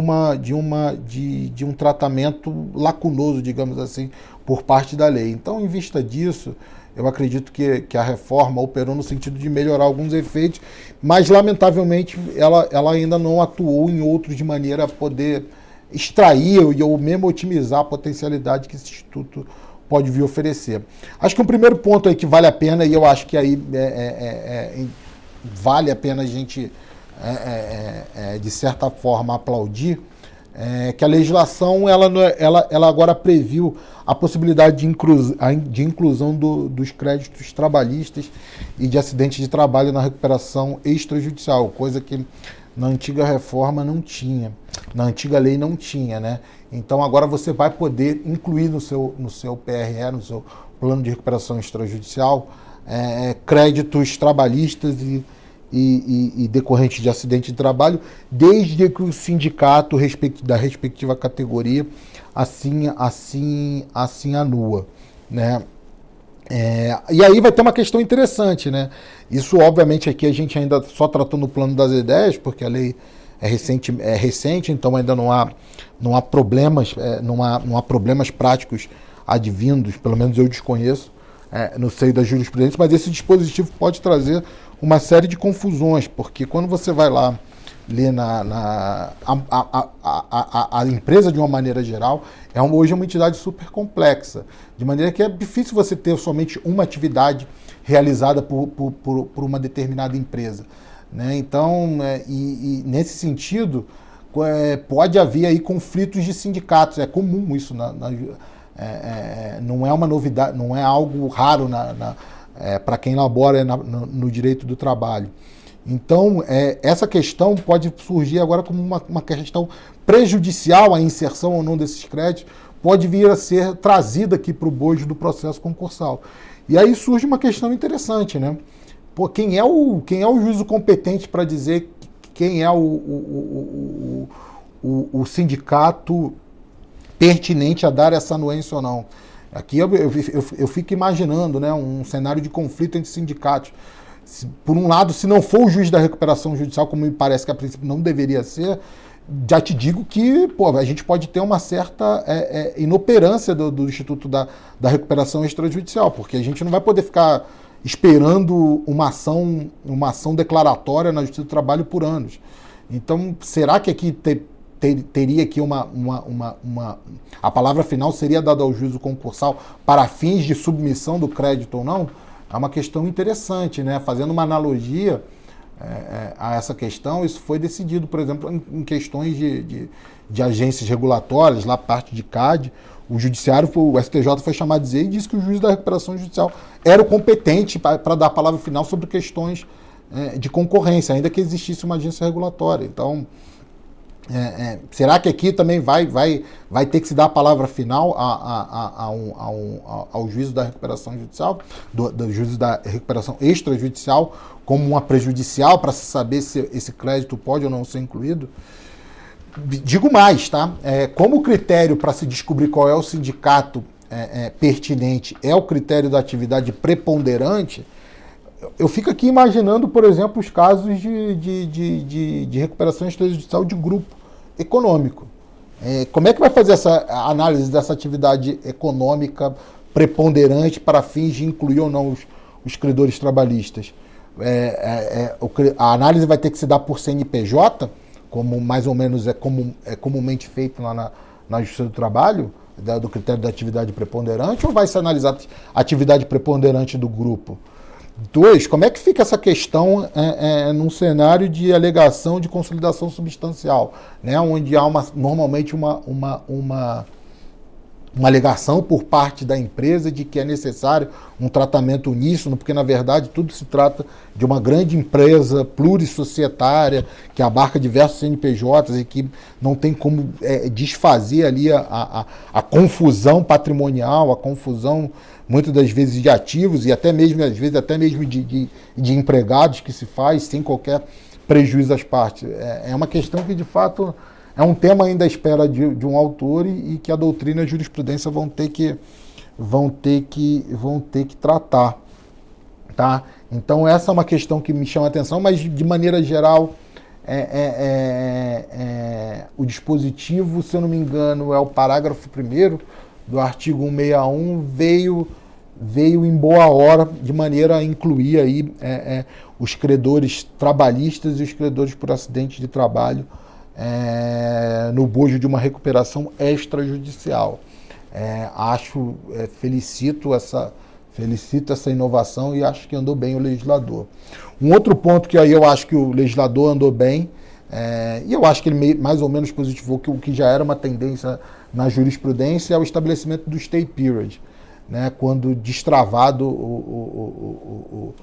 um tratamento lacunoso, digamos assim, por parte da lei. Então, em vista disso, eu acredito que a reforma operou no sentido de melhorar alguns efeitos, mas, lamentavelmente, ela ainda não atuou em outros de maneira a poder extrair ou mesmo otimizar a potencialidade que esse instituto pode vir oferecer. Acho que um primeiro ponto aí que vale a pena, e eu acho que aí vale a pena a gente, de certa forma, aplaudir, que a legislação ela agora previu a possibilidade de inclusão dos créditos trabalhistas e de acidentes de trabalho na recuperação extrajudicial, coisa que na antiga reforma não tinha, na antiga lei não tinha, né? Então agora você vai poder incluir no seu PRE, no seu plano de recuperação extrajudicial, créditos trabalhistas e decorrentes de acidente de trabalho, desde que o sindicato da respectiva categoria assim anua, né? E aí vai ter uma questão interessante, né? Isso, obviamente, aqui a gente ainda só tratou no plano das ideias, porque a lei é recente, então ainda não há problemas, não há problemas práticos advindos, pelo menos eu desconheço, no seio da jurisprudência, mas esse dispositivo pode trazer uma série de confusões, porque quando você vai lá ler a empresa, de uma maneira geral, hoje é uma entidade super complexa, de maneira que é difícil você ter somente uma atividade realizada por uma determinada empresa, né? Então, nesse sentido, pode haver aí conflitos de sindicatos, é comum isso, não é uma novidade, não é algo raro para quem labora no direito do trabalho. Então, essa questão pode surgir agora como uma questão prejudicial à inserção ou não desses créditos, pode vir a ser trazida aqui para o bojo do processo concursal. E aí surge uma questão interessante, né? Pô, quem é o juízo competente para dizer quem é o sindicato pertinente a dar essa anuência ou não? Aqui eu fico imaginando, né, um cenário de conflito entre sindicatos. Por um lado, se não for o juiz da recuperação judicial, como me parece que a princípio não deveria ser, já te digo que a gente pode ter uma certa inoperância do Instituto da Recuperação Extrajudicial, porque a gente não vai poder ficar esperando uma ação declaratória na Justiça do Trabalho por anos. Então, será que aqui teria aqui a palavra final seria dada ao juízo concursal para fins de submissão do crédito ou não? É uma questão interessante, né? Fazendo uma analogia, a essa questão. Isso foi decidido, por exemplo, em questões de agências regulatórias, lá parte de CAD. O judiciário, o STJ foi chamado a dizer e disse que o juiz da recuperação judicial era o competente para dar a palavra final sobre questões de concorrência, ainda que existisse uma agência regulatória. Então, será que aqui também vai ter que se dar a palavra final ao juízo da recuperação judicial, do juízo da recuperação extrajudicial, como uma prejudicial para se saber se esse crédito pode ou não ser incluído? Digo mais, tá? Como o critério para se descobrir qual é o sindicato pertinente é o critério da atividade preponderante, eu fico aqui imaginando, por exemplo, os casos de recuperação extrajudicial de grupo econômico. Como é que vai fazer essa análise dessa atividade econômica preponderante para fins de incluir ou não os credores trabalhistas? A análise vai ter que se dar por CNPJ, como mais ou menos é comumente feito lá na Justiça do Trabalho, do critério da atividade preponderante, ou vai se analisar a atividade preponderante do grupo? 2, como é que fica essa questão num cenário de alegação de consolidação substancial, né, onde há normalmente uma alegação por parte da empresa de que é necessário um tratamento uníssono, porque, na verdade, tudo se trata de uma grande empresa plurissocietária que abarca diversos CNPJs e que não tem como desfazer ali a confusão patrimonial, a confusão, muitas das vezes, de ativos e até mesmo, às vezes, até mesmo de empregados que se faz sem qualquer prejuízo às partes. É uma questão que, de fato, é um tema ainda à espera de um autor e que a doutrina e a jurisprudência vão ter que tratar, tá? Então essa é uma questão que me chama a atenção, mas de maneira geral o dispositivo, se eu não me engano, é o parágrafo 1º do artigo 161, veio em boa hora, de maneira a incluir aí os credores trabalhistas e os credores por acidente de trabalho no bojo de uma recuperação extrajudicial. Felicito essa inovação e acho que andou bem o legislador. Um outro ponto que aí eu acho que o legislador andou bem, e eu acho que ele mais ou menos positivou o que já era uma tendência na jurisprudência, é o estabelecimento do stay period, né, quando destravado o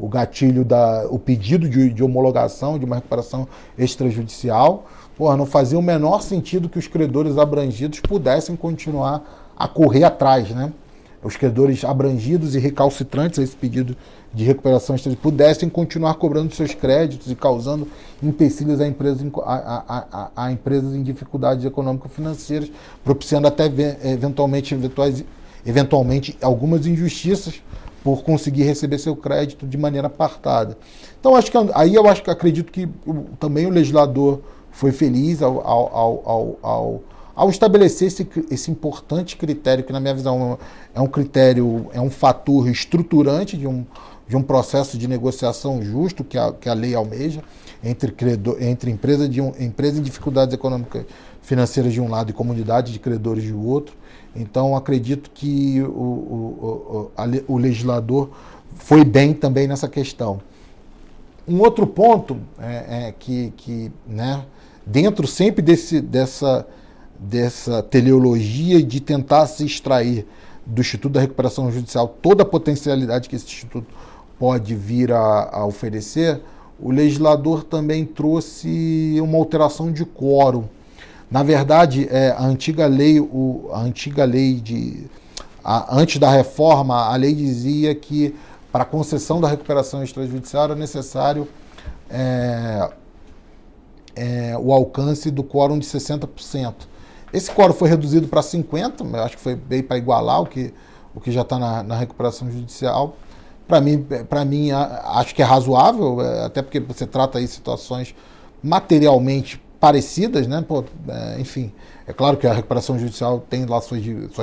gatilho, o pedido de homologação de uma recuperação extrajudicial, não fazia o menor sentido que os credores abrangidos pudessem continuar a correr atrás, né? Os credores abrangidos e recalcitrantes a esse pedido de recuperação extrajudicial pudessem continuar cobrando seus créditos e causando empecilhos a empresas em dificuldades econômico-financeiras, propiciando até eventualmente algumas injustiças por conseguir receber seu crédito de maneira apartada. Então, acredito que também o legislador foi feliz ao estabelecer esse importante critério, que na minha visão é um critério, é um fator estruturante de um processo de negociação justo que a lei almeja entre empresa em dificuldades econômicas financeiras de um lado e comunidade de credores de outro. Então, acredito que o legislador foi bem também nessa questão. Um outro ponto né, dentro sempre dessa teleologia de tentar se extrair do Instituto da Recuperação Judicial toda a potencialidade que esse Instituto pode vir a oferecer, o legislador também trouxe uma alteração de quórum. Na verdade, a antiga lei antes da reforma, a lei dizia que para a concessão da recuperação extrajudicial era necessário o alcance do quórum de 60%. Esse quórum foi reduzido para 50%, eu acho que foi bem para igualar o que já está na recuperação judicial. Para mim, acho que é razoável, até porque você trata aí situações materialmente parecidas, né? Enfim, é claro que a recuperação judicial tem lá suas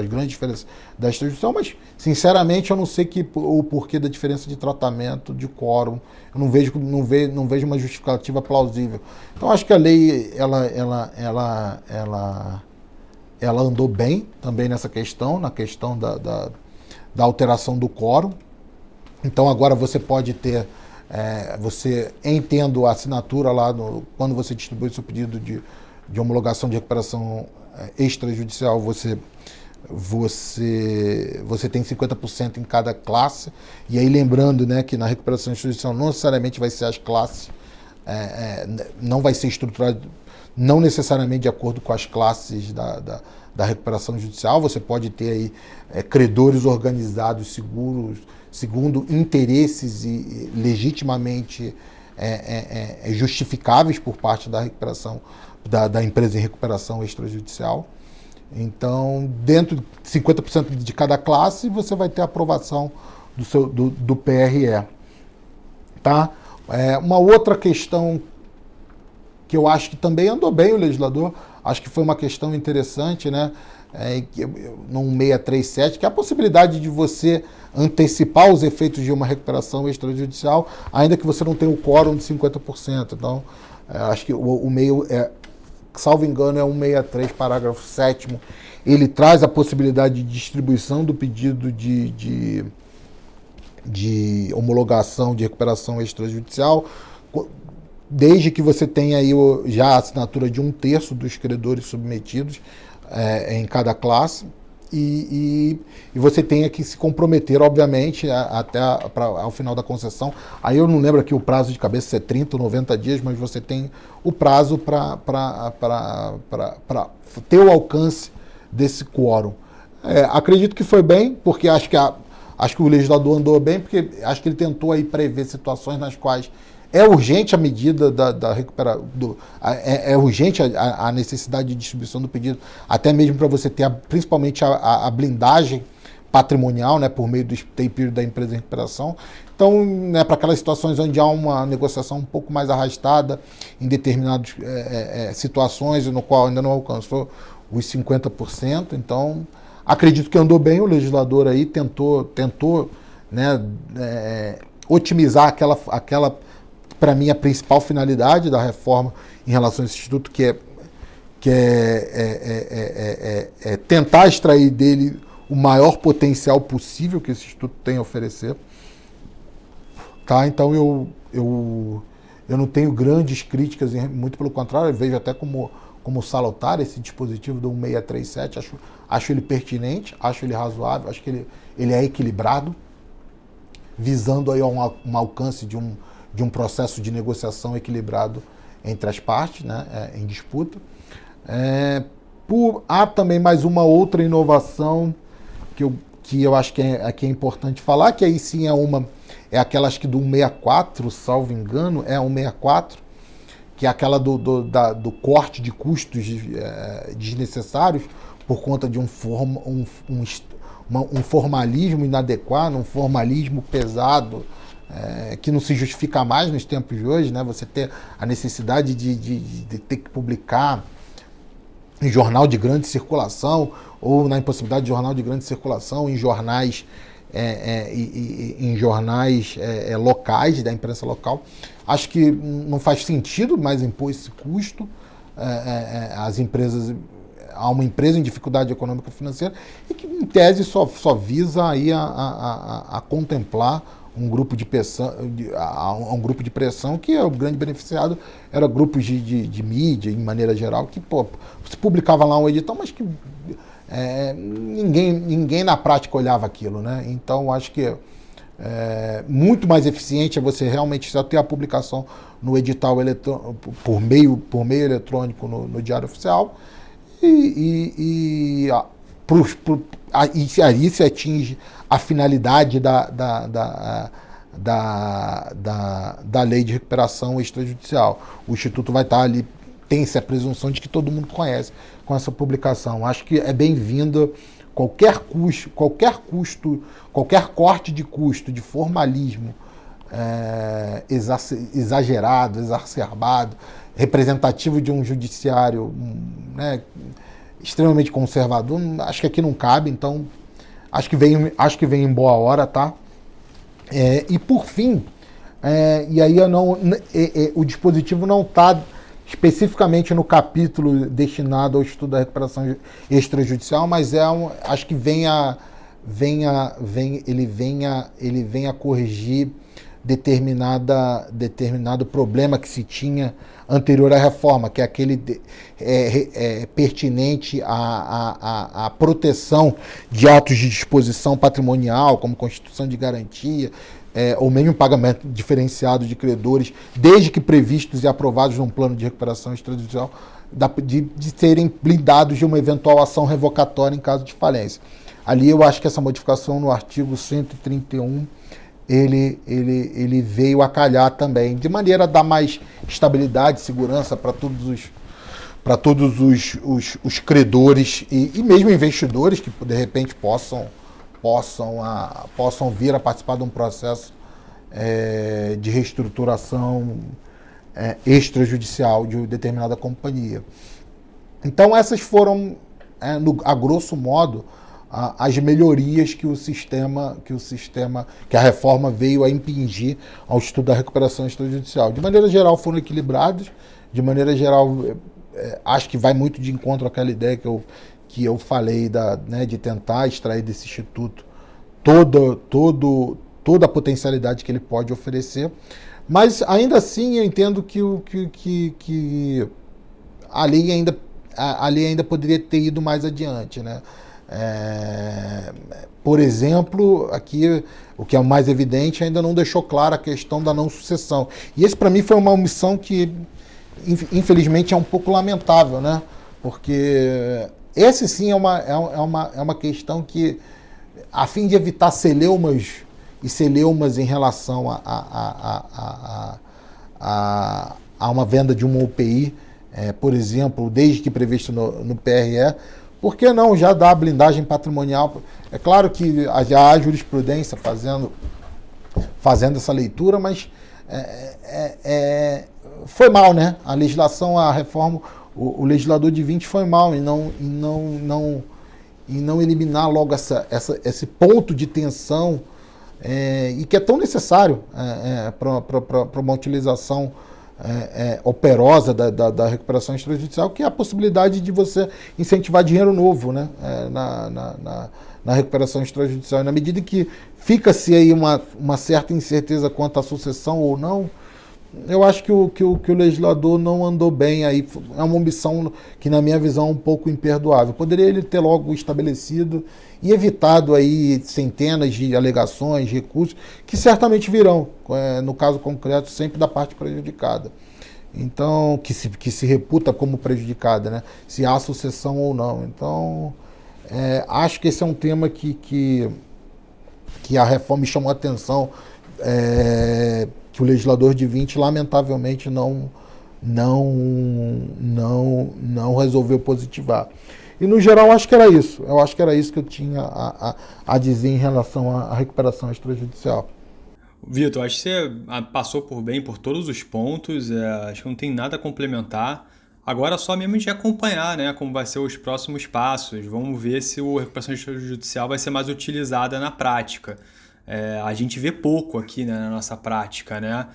grandes diferenças da extrajudicial, mas, sinceramente, eu não sei o porquê da diferença de tratamento, de quórum. Eu não vejo uma justificativa plausível. Então, acho que a lei ela andou bem também nessa questão, na questão da alteração do quórum. Então, agora você pode ter você, tendo a assinatura lá, quando você distribui seu pedido de homologação de recuperação extrajudicial, você tem 50% em cada classe. E aí lembrando, né, que na recuperação extrajudicial não necessariamente vai ser as classes, não vai ser estruturado não necessariamente de acordo com as classes da recuperação judicial. Você pode ter aí credores organizados segundo interesses e legitimamente justificáveis por parte da recuperação da empresa em recuperação extrajudicial. Então, dentro de 50% de cada classe, você vai ter a aprovação do PRE. Tá? Uma outra questão que eu acho que também andou bem o legislador, acho que foi uma questão interessante, né? No 637, que é a possibilidade de você antecipar os efeitos de uma recuperação extrajudicial, ainda que você não tenha o quórum de 50%. Então, acho que o meio, salvo engano, é 163, parágrafo 7º. Ele traz a possibilidade de distribuição do pedido de homologação de recuperação extrajudicial, desde que você tenha aí já a assinatura de 1/3 dos credores submetidos em cada classe, e você tenha que se comprometer, obviamente, até ao final da concessão. Aí eu não lembro aqui o prazo de cabeça, se é 30 ou 90 dias, mas você tem o prazo para ter o alcance desse quórum. Acredito que foi bem, porque acho que o legislador andou bem, porque acho que ele tentou aí prever situações nas quais é urgente a medida da recuperação, é urgente a necessidade de distribuição do pedido, até mesmo para você ter principalmente a blindagem patrimonial, né, por meio do stay period da empresa em recuperação. Então, né, para aquelas situações onde há uma negociação um pouco mais arrastada em determinadas situações, no qual ainda não alcançou os 50%. Então, acredito que andou bem o legislador aí, tentou né, otimizar aquela para mim, a principal finalidade da reforma em relação a esse instituto, que é tentar extrair dele o maior potencial possível que esse instituto tem a oferecer. Tá? Então, eu não tenho grandes críticas, muito pelo contrário, eu vejo até como salutar esse dispositivo do 1637, acho ele pertinente, acho ele razoável, acho que ele é equilibrado, visando aí um alcance de um processo de negociação equilibrado entre as partes, né, em disputa. Há também mais uma outra inovação que eu acho que é importante falar, que aí sim é aquela, acho que do 164, salvo engano, 164, que é aquela do corte de custos desnecessários por conta de um formalismo inadequado, um formalismo pesado, que não se justifica mais nos tempos de hoje, né? Você ter a necessidade de ter que publicar em jornal de grande circulação, ou na impossibilidade de jornal de grande circulação, em jornais locais, da imprensa local. Acho que não faz sentido mais impor esse custo às empresas, a uma empresa em dificuldade econômica e financeira, e que, em tese, só visa aí a contemplar um grupo de pressão, que o grande beneficiado era grupos de mídia, em maneira geral, que se publicava lá um edital, mas que ninguém na prática olhava aquilo, né? Então, acho que muito mais eficiente é você realmente só ter a publicação no edital por meio eletrônico no Diário Oficial, e aí se atinge a finalidade da lei de recuperação extrajudicial. O Instituto vai estar ali, tem-se a presunção de que todo mundo conhece com essa publicação. Acho que é bem-vindo qualquer corte de custo, de formalismo exagerado, exacerbado, representativo de um judiciário, né, extremamente conservador. Acho que aqui não cabe, então acho que vem em boa hora, tá? E por fim, e aí o dispositivo não está especificamente no capítulo destinado ao estudo da recuperação extrajudicial, mas acho que ele vem a corrigir determinado problema que se tinha anterior à reforma, que é aquele pertinente à proteção de atos de disposição patrimonial, como constituição de garantia, ou mesmo pagamento diferenciado de credores, desde que previstos e aprovados num plano de recuperação extrajudicial, de serem blindados de uma eventual ação revocatória em caso de falência. Ali eu acho que essa modificação no artigo 131, ele veio a calhar também, de maneira a dar mais estabilidade e segurança para todos os credores e mesmo investidores que de repente possam vir a participar de um processo de reestruturação extrajudicial de determinada companhia. Então essas foram, a grosso modo, as melhorias que a reforma veio a impingir ao estudo da recuperação extrajudicial. De maneira geral, foram equilibrados. De maneira geral, acho que vai muito de encontro àquela ideia que eu falei de tentar extrair desse instituto toda a potencialidade que ele pode oferecer. Mas, ainda assim, eu entendo que a lei ainda poderia ter ido mais adiante, né? Por exemplo, aqui o que é o mais evidente, ainda não deixou clara a questão da não sucessão. E esse, para mim, foi uma omissão que, infelizmente, é um pouco lamentável, né? Porque esse sim é uma questão que, a fim de evitar celeumas em relação a uma venda de uma UPI, por exemplo, desde que previsto no PRE, por que não já dar a blindagem patrimonial? É claro que já há jurisprudência fazendo essa leitura, mas foi mal, né? A legislação, a reforma, o legislador de 20 foi mal em não eliminar logo esse ponto de tensão e que é tão necessário para uma utilização operosa da recuperação extrajudicial, que é a possibilidade de você incentivar dinheiro novo, né, na recuperação extrajudicial. E na medida que fica-se aí uma certa incerteza quanto à sucessão ou não, eu acho que o legislador não andou bem aí. É uma omissão que, na minha visão, é um pouco imperdoável. Poderia ele ter logo estabelecido e evitado aí centenas de alegações, recursos, que certamente virão, no caso concreto, sempre da parte prejudicada. Então, que se reputa como prejudicada, né? Se há sucessão ou não. Então, acho que esse é um tema que a reforma me chamou a atenção, que o legislador de 20, lamentavelmente, não resolveu positivar. E, no geral, acho que era isso. Eu acho que era isso que eu tinha a dizer em relação à recuperação extrajudicial.
Vitor, acho que você passou por todos os pontos, acho que não tem nada a complementar. Agora só mesmo de acompanhar, né, como vai ser os próximos passos. Vamos ver se a recuperação extrajudicial vai ser mais utilizada na prática. A gente vê pouco aqui, né, na nossa prática, né?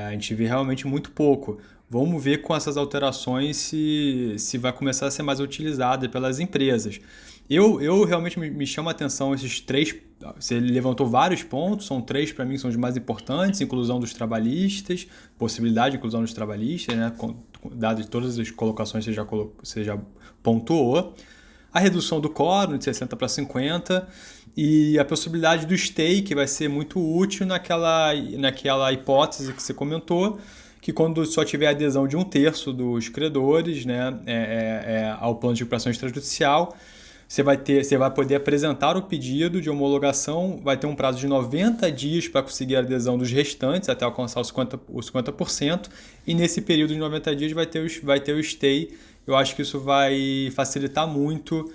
A gente vê realmente muito pouco. Vamos ver com essas alterações se vai começar a ser mais utilizada pelas empresas. Eu realmente me chama a atenção esses três. Você levantou vários pontos, são três para mim que são os mais importantes: inclusão dos trabalhistas, possibilidade de inclusão dos trabalhistas, né, dadas todas as colocações que você já pontuou, a redução do quórum de 60 para 50 e a possibilidade do stay, que vai ser muito útil naquela hipótese que você comentou, que quando só tiver adesão de 1/3 dos credores, né, ao plano de recuperação extrajudicial, você vai poder apresentar o pedido de homologação, vai ter um prazo de 90 dias para conseguir a adesão dos restantes, até alcançar os 50%, e nesse período de 90 dias vai ter o stay. Eu acho que isso vai facilitar muito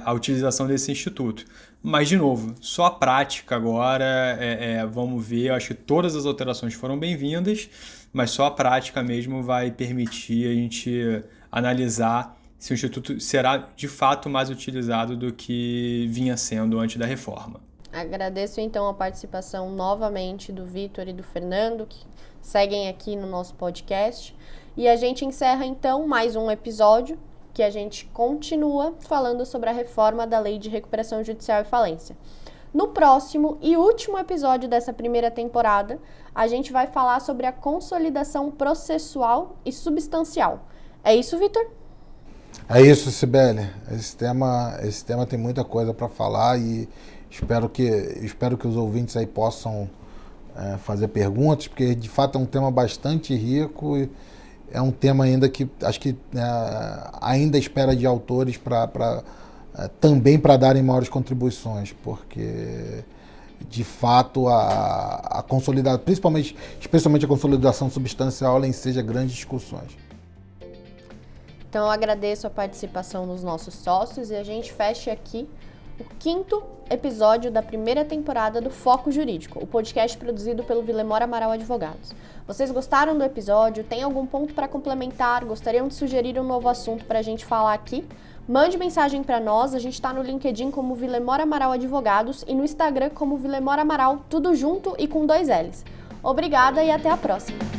a utilização desse instituto. Mas, de novo, só a prática agora, vamos ver, eu acho que todas as alterações foram bem-vindas, mas só a prática mesmo vai permitir a gente analisar se o Instituto será de fato mais utilizado do que vinha sendo antes da reforma.
Agradeço então a participação novamente do Vitor e do Fernando, que seguem aqui no nosso podcast. E a gente encerra então mais um episódio que a gente continua falando sobre a reforma da Lei de Recuperação Judicial e Falência. No próximo e último episódio dessa primeira temporada, a gente vai falar sobre a consolidação processual e substancial. É isso, Vitor?
É isso, Sibeli. Esse tema tem muita coisa para falar e espero que os ouvintes aí possam fazer perguntas, porque de fato é um tema bastante rico e é um tema ainda que acho que ainda espera de autores também para darem maiores contribuições, porque de fato a consolidação, especialmente a consolidação substancial, ela enseja grandes discussões.
Então eu agradeço a participação dos nossos sócios e a gente fecha aqui o 5º episódio da primeira temporada do Foco Jurídico, o podcast produzido pelo Vilemor Amaral Advogados. Vocês gostaram do episódio? Tem algum ponto para complementar? Gostariam de sugerir um novo assunto para a gente falar aqui? Mande mensagem para nós, a gente está no LinkedIn como Vilemor Amaral Advogados e no Instagram como Vilemor Amaral, tudo junto e com 2 L's. Obrigada e até a próxima!